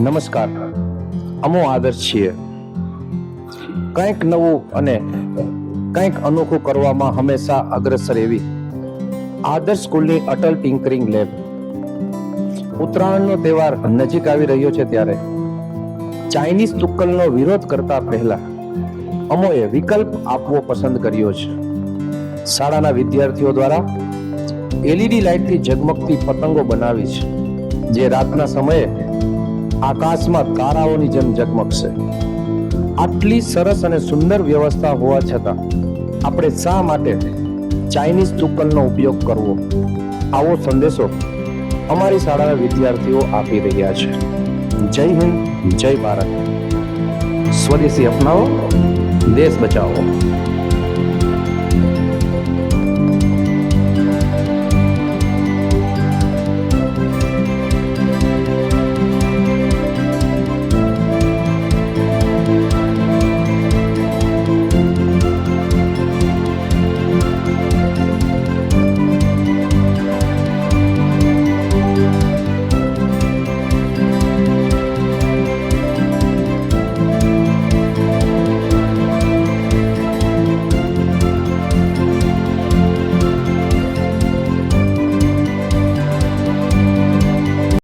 નમસ્કાર, અમો આદર્શ છીએ. કંઈક નવું અને કંઈક અનોખું કરવામાં હંમેશા અગ્રસર એવી આદર્શ સ્કૂલની અટલ ટિંકરિંગ લેબ. ઉત્તરાયણનો તહેવાર નજીક આવી રહ્યો છે ત્યારે ચાઇનીઝ તુક્કલનો વિરોધ કરતા પહેલા અમોએ વિકલ્પ આપવો પસંદ કર્યો છે. શાળાના વિદ્યાર્થીઓ દ્વારા LED લાઇટથી ઝગમગતી પતંગો બનાવી છે, જે રાતના સમયે આકાશમાં તારાઓની જેમ ઝગમગશે. આટલી સરસ અને સુંદર વ્યવસ્થા હોવા છતાં આપણે શા માટે ચાઇનીઝ તુક્કલનો ઉપયોગ કરવો? આવો સંદેશો અમારી શાળાના વિદ્યાર્થીઓ આપી રહ્યા છે. જય હિન્દ, જય ભારત. સ્વદેશી અપનાવો, દેશ બચાવો.